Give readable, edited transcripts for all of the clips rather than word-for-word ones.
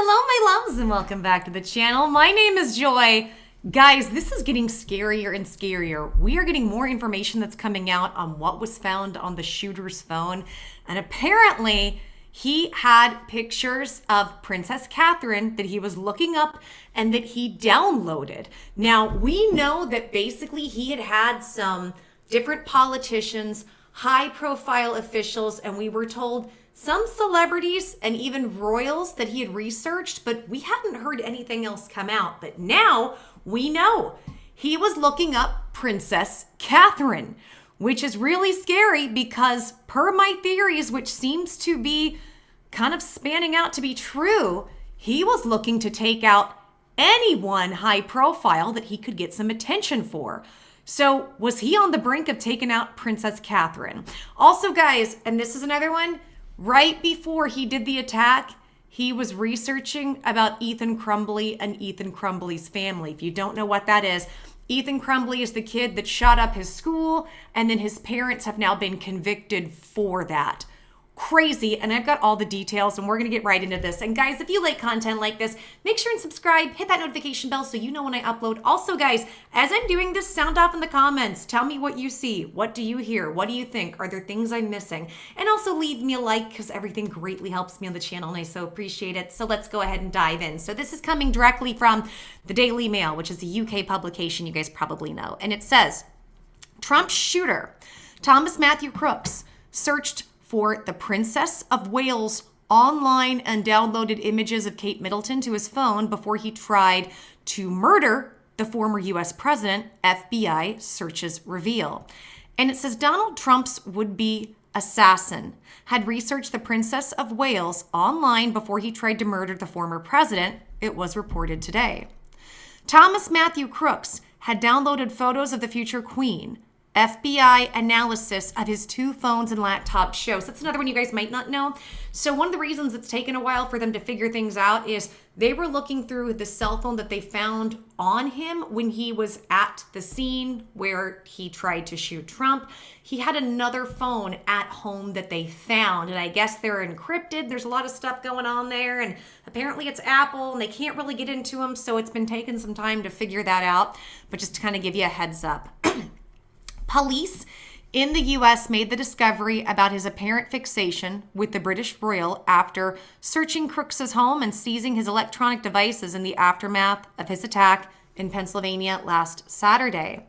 Hello, my loves, and welcome back to the channel. My name is Joy. Guys, this is getting scarier and scarier. We are getting more information that's coming out on what was found on the shooter's phone. And apparently, he had pictures of Princess Catherine that he was looking up and that he downloaded. Now, we know that basically he had some different politicians, high-profile officials, and we were told some celebrities and even royals that he had researched, but we hadn't heard anything else come out. But now we know he was looking up Princess Catherine, which is really scary because per my theories, which seems to be kind of spanning out to be true, he was looking to take out anyone high profile that he could get some attention for. So was he on the brink of taking out Princess Catherine? Also, guys, and this is another one, right before he did the attack, he was researching about Ethan Crumbley and Ethan Crumbley's family. If you don't know what that is, Ethan Crumbley is the kid that shot up his school, and then his parents have now been convicted for that. Crazy, and I've got all the details, and we're gonna get right into this. And guys, if you like content like this, make sure and subscribe, hit that notification bell so you know when I upload. Also, guys, as I'm doing this, sound off in the comments. Tell me what you see. What do you hear? What do you think? Are there things I'm missing? And also leave me a like because everything greatly helps me on the channel, and I so appreciate it. So let's go ahead and dive in. So this is coming directly from the Daily Mail, which is a UK publication you guys probably know. And it says, Trump shooter Thomas Matthew Crooks searched for the Princess of Wales online and downloaded images of Kate Middleton to his phone before he tried to murder the former US president, FBI searches reveal. And it says Donald Trump's would-be assassin had researched the Princess of Wales online before he tried to murder the former president, it was reported today. Thomas Matthew Crooks had downloaded photos of the future queen. FBI analysis of his two phones and laptop shows. That's another one you guys might not know. So one of the reasons it's taken a while for them to figure things out is they were looking through the cell phone that they found on him when he was at the scene where he tried to shoot Trump. He had another phone at home that they found, and I guess they're encrypted. There's a lot of stuff going on there, and apparently it's Apple, and they can't really get into them, so it's been taking some time to figure that out. But just to kind of give you a heads up. Police in the U.S. made the discovery about his apparent fixation with the British royal after searching Crooks' home and seizing his electronic devices in the aftermath of his attack in Pennsylvania last Saturday.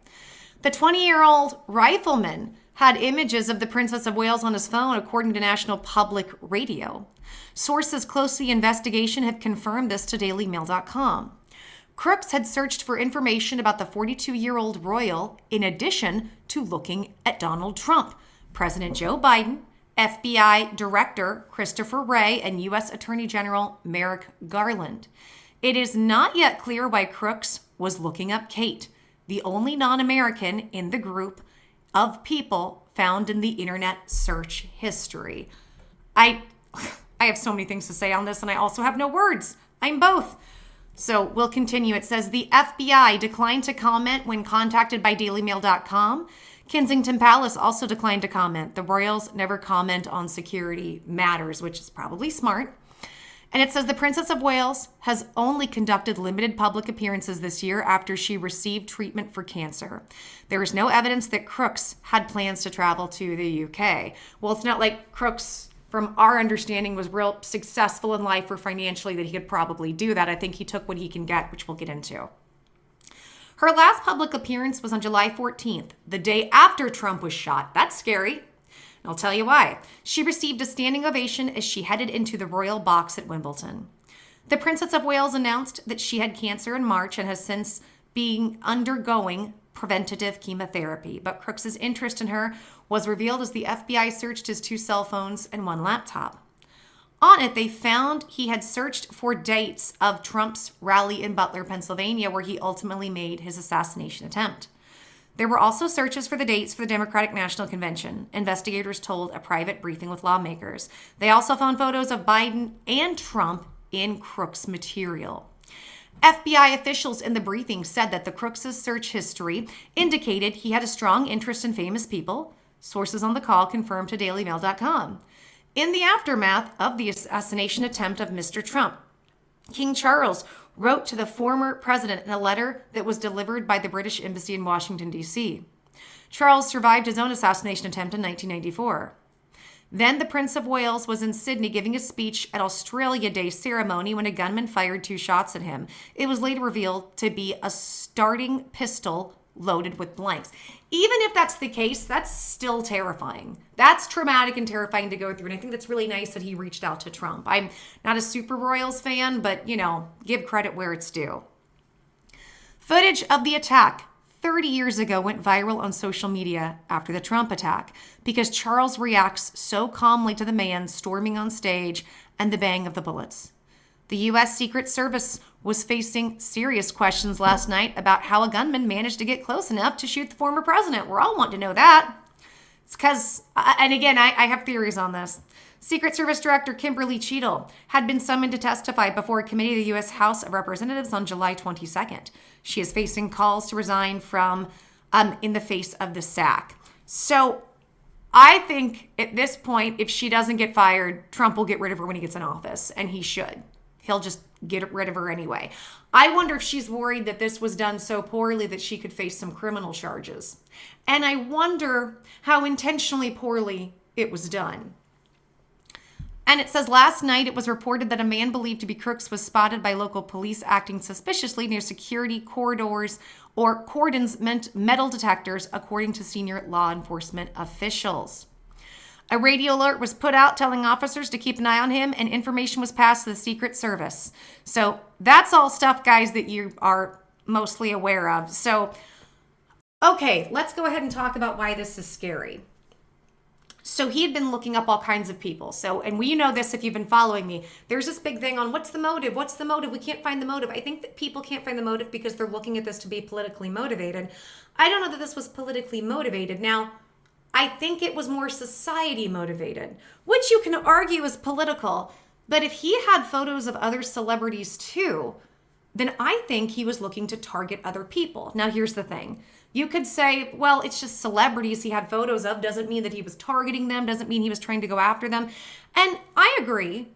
The 20-year-old rifleman had images of the Princess of Wales on his phone, according to National Public Radio. Sources close to the investigation have confirmed this to dailymail.com. Crooks had searched for information about the 42-year-old royal in addition to looking at Donald Trump, President Joe Biden, FBI Director Christopher Wray, and U.S. Attorney General Merrick Garland. It is not yet clear why Crooks was looking up Kate, the only non-American in the group of people found in the internet search history. I have so many things to say on this, and I also have no words. I'm both. So we'll continue. It says the FBI declined to comment when contacted by dailymail.com. Kensington Palace also declined to comment. The royals never comment on security matters, which is probably smart. And it says the Princess of Wales has only conducted limited public appearances this year after she received treatment for cancer. There is no evidence that Crooks had plans to travel to the UK. Well, it's not like Crooks, from our understanding, was real successful in life or financially that he could probably do that. I think he took what he can get, which we'll get into. Her last public appearance was on July 14th, the day after Trump was shot. That's scary. And I'll tell you why. She received a standing ovation as she headed into the royal box at Wimbledon. The Princess of Wales announced that she had cancer in March and has since been undergoing preventative chemotherapy, but Crooks' interest in her was revealed as the FBI searched his two cell phones and one laptop. On it, they found he had searched for dates of Trump's rally in Butler, Pennsylvania, where he ultimately made his assassination attempt. There were also searches for the dates for the Democratic National Convention, investigators told a private briefing with lawmakers. They also found photos of Biden and Trump in Crooks' material. FBI officials in the briefing said that the Crooks' search history indicated he had a strong interest in famous people. Sources on the call confirmed to dailymail.com. In the aftermath of the assassination attempt of Mr. Trump, King Charles wrote to the former president in a letter that was delivered by the British Embassy in Washington, D.C. Charles survived his own assassination attempt in 1994. Then the Prince of Wales was in Sydney giving a speech at Australia Day ceremony when a gunman fired 2 shots at him. It was later revealed to be a starting pistol loaded with blanks. Even if that's the case, that's still terrifying. That's traumatic and terrifying to go through. And I think that's really nice that he reached out to Trump. I'm not a super Royals fan, but, give credit where it's due. Footage of the attack 30 years ago went viral on social media after the Trump attack because Charles reacts so calmly to the man storming on stage and the bang of the bullets. The U.S. Secret Service was facing serious questions last night about how a gunman managed to get close enough to shoot the former president. We're all wanting to know that. It's because, and again, I have theories on this. Secret Service Director Kimberly Cheadle had been summoned to testify before a committee of the U.S. House of Representatives on July 22nd. She is facing calls to resign from in the face of the sack. So I think at this point, if she doesn't get fired, Trump will get rid of her when he gets in office, and he should. He'll just get rid of her anyway. I wonder if she's worried that this was done so poorly that she could face some criminal charges. And I wonder how intentionally poorly it was done. And it says last night it was reported that a man believed to be Crooks was spotted by local police acting suspiciously near security corridors or cordons metal detectors, according to senior law enforcement officials. A radio alert was put out telling officers to keep an eye on him, and information was passed to the Secret Service. So that's all stuff, guys, that you are mostly aware of. So, okay, let's go ahead and talk about why this is scary. So he had been looking up all kinds of people. And we know this if you've been following me. There's this big thing on what's the motive? What's the motive? We can't find the motive. I think that people can't find the motive because they're looking at this to be politically motivated. I don't know that this was politically motivated. Now, I think it was more society motivated, which you can argue is political. But if he had photos of other celebrities too, then I think he was looking to target other people. Now, here's the thing. You could say, well, it's just celebrities he had photos of. Doesn't mean that he was targeting them. Doesn't mean he was trying to go after them. And I agree.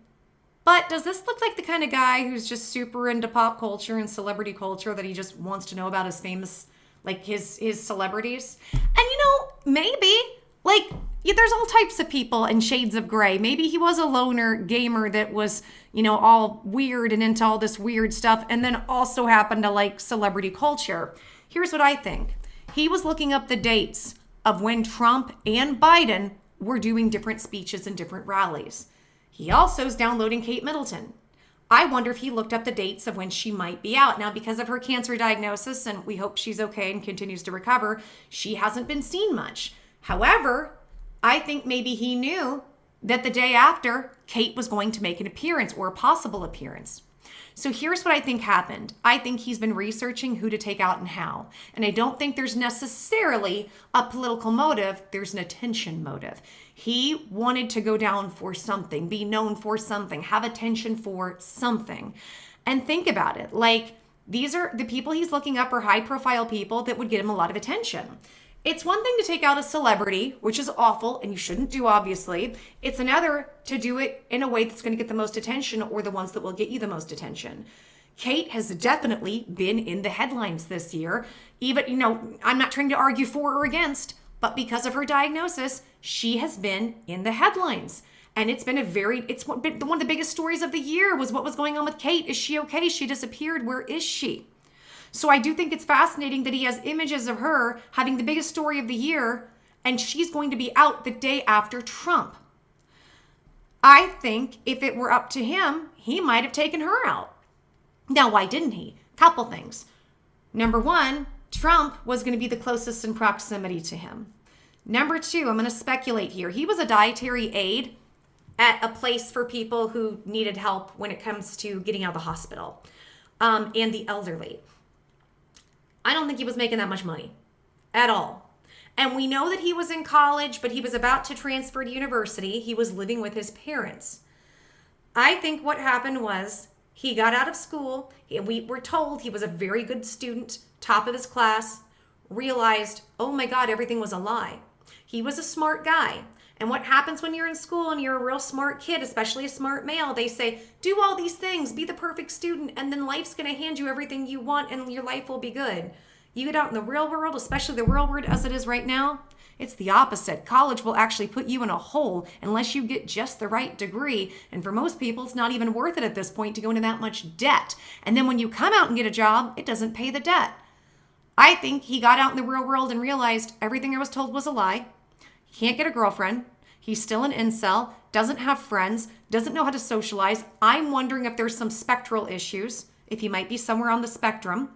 But does this look like the kind of guy who's just super into pop culture and celebrity culture that he just wants to know about his famous, like his celebrities? And maybe, there's all types of people and shades of gray. Maybe he was a loner gamer that was, all weird and into all this weird stuff and then also happened to like celebrity culture. Here's what I think. He was looking up the dates of when Trump and Biden were doing different speeches and different rallies. He also is downloading Kate Middleton. I wonder if he looked up the dates of when she might be out. Now, because of her cancer diagnosis, and we hope she's okay and continues to recover, she hasn't been seen much. However, I think maybe he knew that the day after, Kate was going to make an appearance or a possible appearance. So here's what I think happened. I think he's been researching who to take out and how. And I don't think there's necessarily a political motive. There's an attention motive. He wanted to go down for something, be known for something, have attention for something. And think about it. These are the people he's looking up are high profile people that would get him a lot of attention. It's one thing to take out a celebrity, which is awful and you shouldn't do, obviously. It's another to do it in a way that's going to get the most attention or the ones that will get you the most attention. Kate has definitely been in the headlines this year. Even, I'm not trying to argue for or against, but because of her diagnosis, she has been in the headlines. And it's been one of the biggest stories of the year was what was going on with Kate. Is she okay? She disappeared. Where is she? So I do think it's fascinating that he has images of her having the biggest story of the year, and she's going to be out the day after Trump. I think if it were up to him, he might have taken her out. Now, why didn't he? Couple things. Number one, Trump was going to be the closest in proximity to him. Number two, I'm going to speculate here. He was a dietary aide at a place for people who needed help when it comes to getting out of the hospital and the elderly. I don't think he was making that much money at all. And we know that he was in college, but he was about to transfer to university. He was living with his parents. I think what happened was he got out of school. We were told he was a very good student, top of his class, realized, oh my God, everything was a lie. He was a smart guy. And what happens when you're in school and you're a real smart kid, especially a smart male? They say, do all these things, be the perfect student, and then life's going to hand you everything you want and your life will be good. You get out in the real world, especially the real world as it is right now, it's the opposite. College will actually put you in a hole unless you get just the right degree. And for most people, it's not even worth it at this point to go into that much debt. And then when you come out and get a job, it doesn't pay the debt. I think he got out in the real world and realized everything I was told was a lie. He can't get a girlfriend. He's still an incel, doesn't have friends, doesn't know how to socialize. I'm wondering if there's some spectral issues, if he might be somewhere on the spectrum.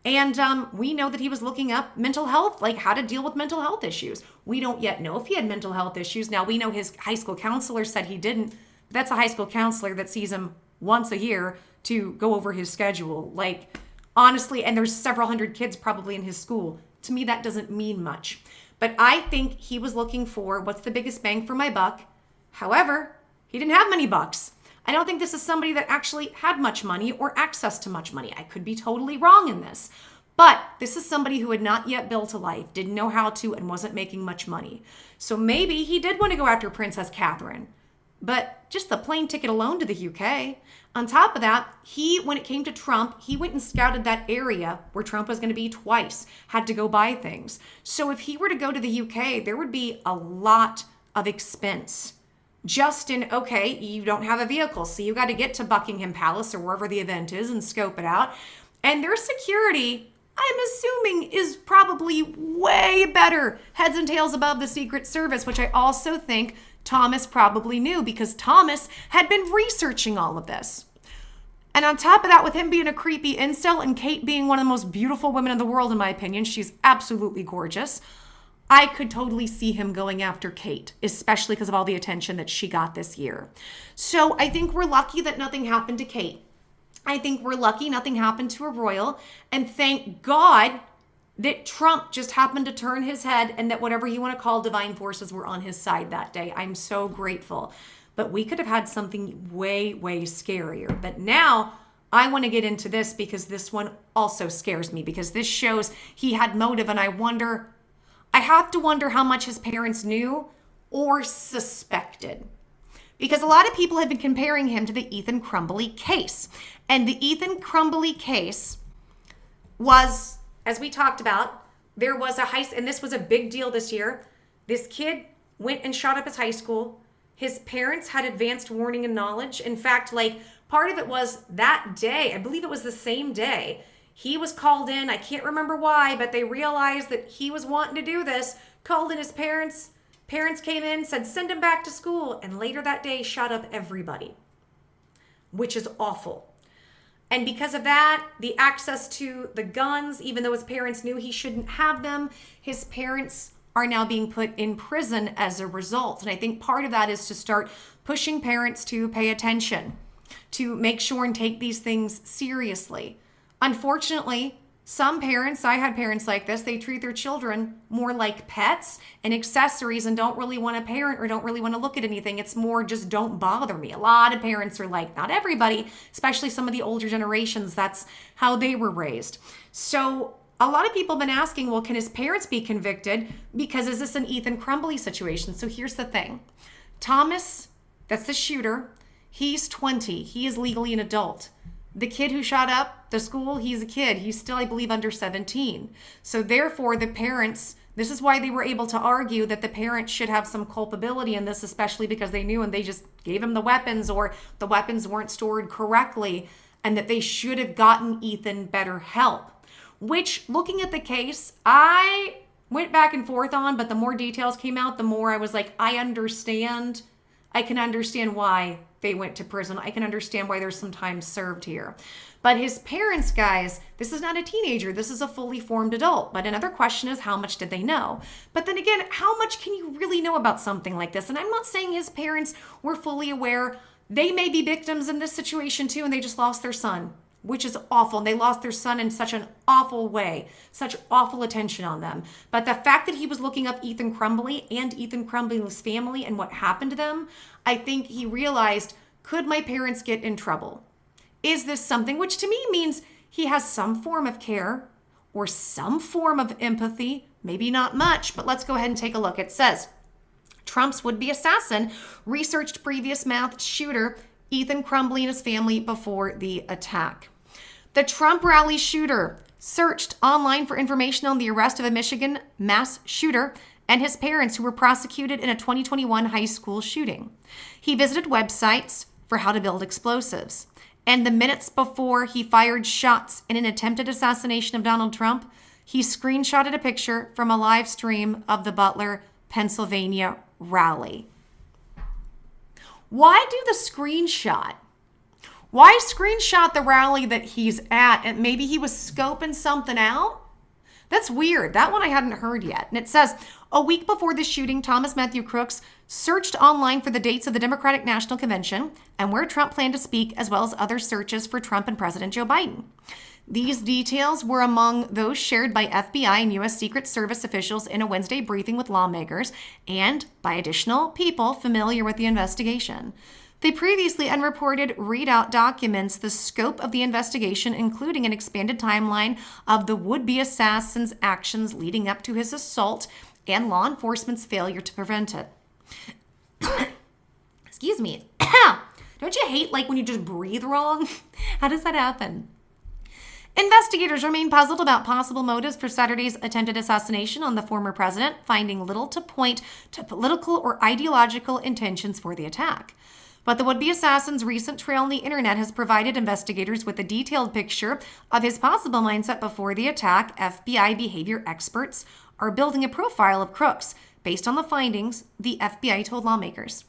And we know that he was looking up mental health, like how to deal with mental health issues. We don't yet know if he had mental health issues. Now, we know his high school counselor said he didn't. But that's a high school counselor that sees him once a year to go over his schedule. Like, honestly, and there's several hundred kids probably in his school. To me, that doesn't mean much. But I think he was looking for what's the biggest bang for my buck. However, he didn't have many bucks. I don't think this is somebody that actually had much money or access to much money. I could be totally wrong in this. But this is somebody who had not yet built a life, didn't know how to, and wasn't making much money. So maybe he did want to go after Princess Catherine. But just the plane ticket alone to the UK. On top of that, when it came to Trump, he went and scouted that area where Trump was going to be twice, had to go buy things. So if he were to go to the UK, there would be a lot of expense. Just in, okay, you don't have a vehicle, so you got to get to Buckingham Palace or wherever the event is and scope it out. And their security, I'm assuming, is probably way better, heads and tails above the Secret Service, which I also think Thomas probably knew because Thomas had been researching all of this. And on top of that, with him being a creepy incel and Kate being one of the most beautiful women in the world, in my opinion, she's absolutely gorgeous. I could totally see him going after Kate, especially because of all the attention that she got this year. So I think we're lucky that nothing happened to Kate. I think we're lucky nothing happened to a royal. And thank God that Trump just happened to turn his head and that whatever you want to call divine forces were on his side that day. I'm so grateful. But we could have had something way, way scarier. But now I want to get into this because this one also scares me because this shows he had motive. And I have to wonder how much his parents knew or suspected. Because a lot of people have been comparing him to the Ethan Crumbly case. And the Ethan Crumbly case was, as we talked about, there was a and this was a big deal this year. This kid went and shot up his high school. His parents had advanced warning and knowledge. In fact, part of it was that day, I believe it was the same day, he was called in. I can't remember why, but they realized that he was wanting to do this, called in his parents. Parents came in, said, send him back to school. And later that day, shot up everybody, which is awful. And because of that, the access to the guns, even though his parents knew he shouldn't have them, his parents are now being put in prison as a result. And I think part of that is to start pushing parents to pay attention, to make sure and take these things seriously. Unfortunately, some parents, I had parents like this, they treat their children more like pets and accessories and don't really want to parent or don't really want to look at anything. It's more just don't bother me. A lot of parents are like, not everybody, especially some of the older generations, that's how they were raised. So a lot of people have been asking, well, can his parents be convicted? Because is this an Ethan Crumbly situation? So here's the thing. Thomas, that's the shooter, he's 20. He is legally an adult. The kid who shot up the school, he's a kid. He's still, I believe, under 17. So therefore, the parents, this is why they were able to argue that the parents should have some culpability in this, especially because they knew and they just gave him the weapons or the weapons weren't stored correctly and that they should have gotten Ethan better help. Which, looking at the case, I went back and forth on, but the more details came out, the more I was like, I can understand why they went to prison. I can understand why there's some time served here. But his parents, guys, this is not a teenager. This is a fully formed adult. But another question is, how much did they know? But then again, how much can you really know about something like this? And I'm not saying his parents were fully aware. They may be victims in this situation too, and they just lost their son, which is awful. And they lost their son in such an awful way, such awful attention on them. But the fact that he was looking up Ethan Crumbly and Ethan Crumbly's family and what happened to them, I think he realized, could my parents get in trouble? Is this something, which to me means he has some form of care or some form of empathy, maybe not much, but let's go ahead and take a look. It says, Trump's would-be assassin researched previous mass shooter Ethan Crumbley and his family before the attack. The Trump rally shooter searched online for information on the arrest of a Michigan mass shooter and his parents who were prosecuted in a 2021 high school shooting. He visited websites for how to build explosives. And the minutes before he fired shots in an attempted assassination of Donald Trump, he screenshotted a picture from a live stream of the Butler, Pennsylvania rally. Why do the screenshot? Why screenshot the rally that he's at? And maybe he was scoping something out? That's weird. That one I hadn't heard yet. And it says, a week before the shooting, Thomas Matthew Crooks searched online for the dates of the Democratic National Convention and where Trump planned to speak, as well as other searches for Trump and President Joe Biden. These details were among those shared by FBI and U.S. Secret Service officials in a Wednesday briefing with lawmakers and by additional people familiar with the investigation. They previously unreported readout documents the scope of the investigation, including an expanded timeline of the would-be assassin's actions leading up to his assault and law enforcement's failure to prevent it. Excuse me. Don't you hate when you just breathe wrong? How does that happen? Investigators remain puzzled about possible motives for Saturday's attempted assassination on the former president, finding little to point to political or ideological intentions for the attack. But the would-be assassin's recent trail on the internet has provided investigators with a detailed picture of his possible mindset before the attack. FBI behavior experts are building a profile of Crooks based on the findings, the FBI told lawmakers.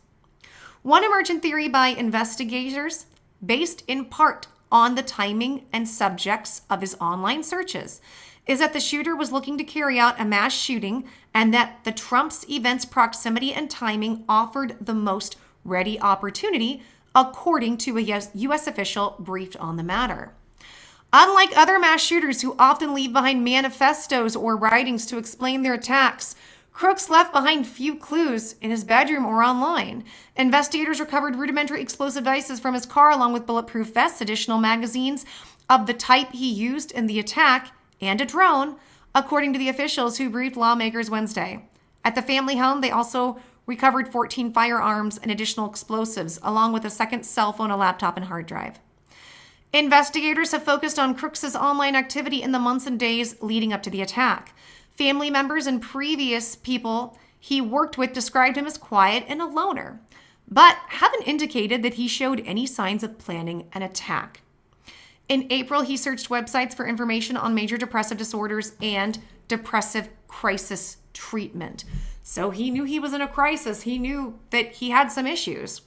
One emergent theory by investigators, based in part on the timing and subjects of his online searches, is that the shooter was looking to carry out a mass shooting and that the Trump's event's proximity and timing offered the most ready opportunity, according to a U.S. official briefed on the matter. Unlike other mass shooters who often leave behind manifestos or writings to explain their attacks, Crooks left behind few clues in his bedroom or online. Investigators recovered rudimentary explosive devices from his car along with bulletproof vests, additional magazines of the type he used in the attack, and a drone, according to the officials who briefed lawmakers Wednesday. At the family home, they also recovered 14 firearms and additional explosives, along with a second cell phone, a laptop, and hard drive. Investigators have focused on Crooks' online activity in the months and days leading up to the attack. Family members and previous people he worked with described him as quiet and a loner, but haven't indicated that he showed any signs of planning an attack. In April, he searched websites for information on major depressive disorders and depressive crisis treatment. So he knew he was in a crisis. He knew that he had some issues.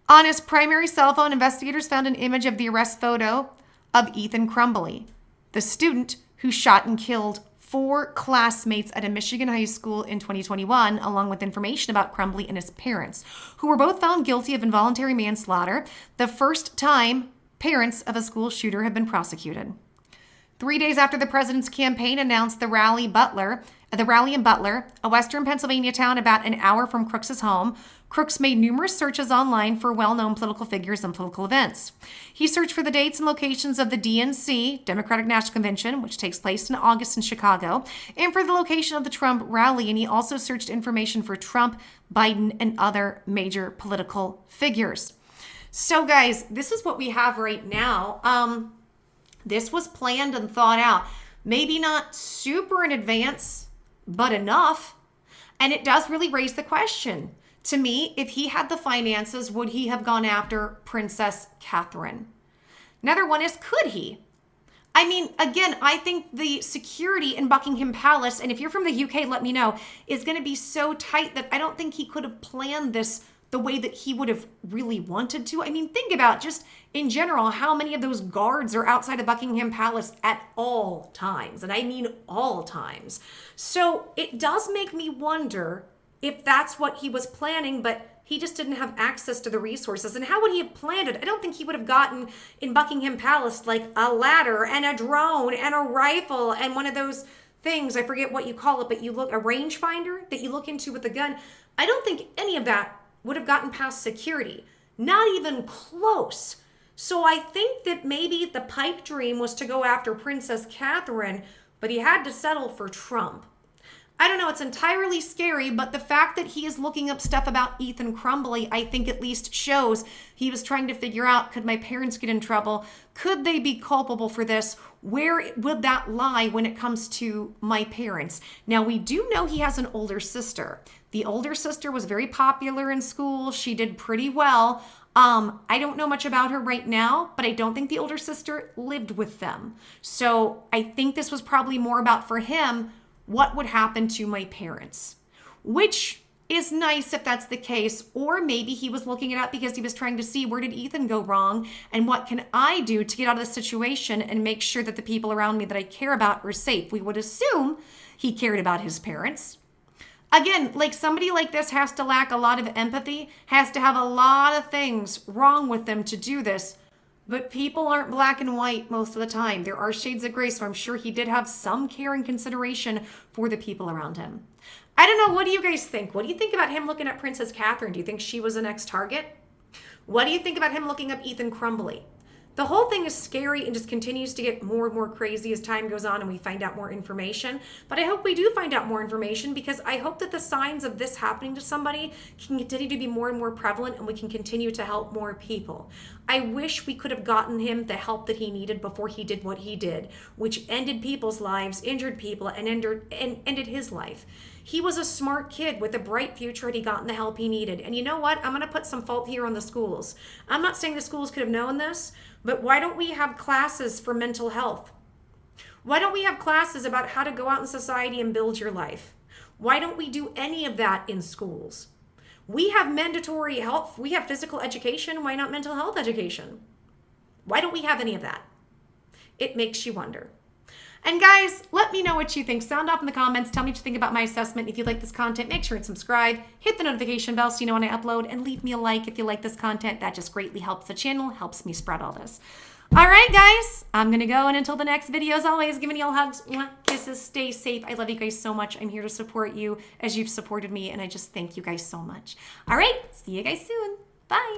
On his primary cell phone, investigators found an image of the arrest photo of Ethan Crumbley, the student who shot and killed 4 classmates at a Michigan high school in 2021, along with information about Crumbley and his parents, who were both found guilty of involuntary manslaughter, the first time parents of a school shooter have been prosecuted. 3 days after the president's campaign announced the rally in Butler, a western Pennsylvania town about an hour from Crooks' home, Crooks made numerous searches online for well-known political figures and political events. He searched for the dates and locations of the DNC, Democratic National Convention, which takes place in August in Chicago, and for the location of the Trump rally, and he also searched information for Trump, Biden, and other major political figures. So guys, this is what we have right now. This was planned and thought out. Maybe not super in advance, but enough. And it does really raise the question. To me, if he had the finances, would he have gone after Princess Catherine? Another one is, could he? I mean, again, I think the security in Buckingham Palace, and if you're from the UK, let me know, is going to be so tight that I don't think he could have planned this the way that he would have really wanted to. I mean, think about just in general, how many of those guards are outside of Buckingham Palace at all times? And I mean all times. So it does make me wonder if that's what he was planning, but he just didn't have access to the resources. And how would he have planned it? I don't think he would have gotten in Buckingham Palace like a ladder and a drone and a rifle and one of those things, I forget what you call it, but you look, a rangefinder that you look into with a gun. I don't think any of that would have gotten past security. Not even close. So I think that maybe the pipe dream was to go after Princess Catherine, but he had to settle for Trump. I don't know, it's entirely scary, but the fact that he is looking up stuff about Ethan Crumbly, I think at least shows he was trying to figure out, could my parents get in trouble? Could they be culpable for this? Where would that lie when it comes to my parents? Now, we do know he has an older sister. The older sister was very popular in school. She did pretty well. I don't know much about her right now, but I don't think the older sister lived with them. So I think this was probably more about, for him, what would happen to my parents, which is nice if that's the case. Or maybe he was looking it up because he was trying to see, where did Ethan go wrong and what can I do to get out of the situation and make sure that the people around me that I care about are safe. We would assume he cared about his parents. Again, like, somebody like this has to lack a lot of empathy, has to have a lot of things wrong with them to do this. But people aren't black and white most of the time. There are shades of gray, so I'm sure he did have some care and consideration for the people around him. I don't know. What do you guys think? What do you think about him looking at Princess Catherine? Do you think she was the next target? What do you think about him looking up Ethan Crumbly? The whole thing is scary and just continues to get more and more crazy as time goes on and we find out more information. But I hope we do find out more information, because I hope that the signs of this happening to somebody can continue to be more and more prevalent and we can continue to help more people. I wish we could have gotten him the help that he needed before he did what he did, which ended people's lives, injured people, and ended his life. He was a smart kid with a bright future had he gotten the help he needed. And you know what? I'm going to put some fault here on the schools. I'm not saying the schools could have known this, but why don't we have classes for mental health? Why don't we have classes about how to go out in society and build your life? Why don't we do any of that in schools? We have mandatory health. We have physical education. Why not mental health education? Why don't we have any of that? It makes you wonder. And guys, let me know what you think. Sound off in the comments. Tell me what you think about my assessment. If you like this content, make sure and subscribe. Hit the notification bell so you know when I upload. And leave me a like if you like this content. That just greatly helps the channel, helps me spread all this. All right, guys. I'm going to go. And until the next video, as always, giving you all hugs, kisses, stay safe. I love you guys so much. I'm here to support you as you've supported me. And I just thank you guys so much. All right. See you guys soon. Bye.